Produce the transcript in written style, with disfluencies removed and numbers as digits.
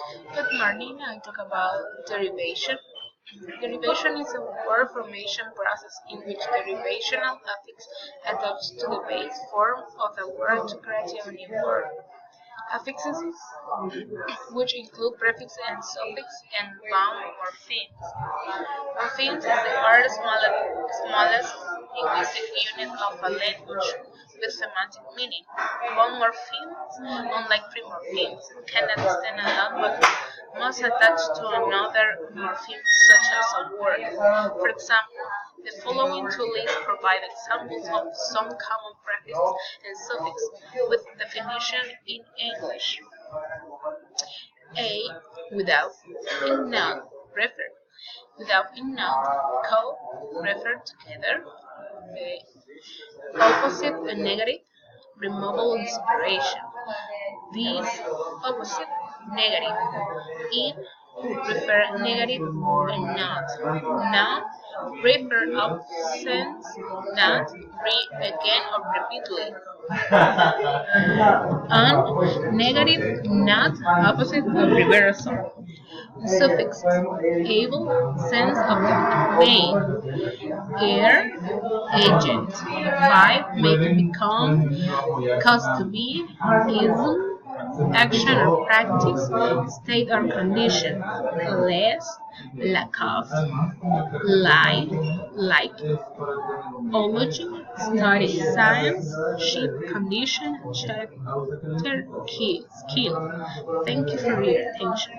Good morning. I talk about derivation. Derivation is a word formation process in which derivational affix attach to the base form of a word to create a new word. Affixes, which include prefix and suffix, and bound morphemes. Morphemes is the earth's smallest linguistic unit of a language with semantic meaning. Bound morphemes, unlike free morphemes, cannot stand alone but must attach to another morpheme such as a word. For example, the following two lists provide examples of some common prefixes and suffixes with definition in English. A. Without, in not, refer. Without, in not, co, refer together. B. Opposite and negative, removable inspiration. These opposite, negative. In, refer negative and not. Now, refer absence, not, again or repeatedly. On, negative, not, opposite of reversal. Suffixes able, sense of main, air, agent. 5. Make, become, cause to be, ism, action or practice, state or condition. Less, lack of, lie, like. Ology, study science, ship condition, chapter key, skill. Thank you for your attention.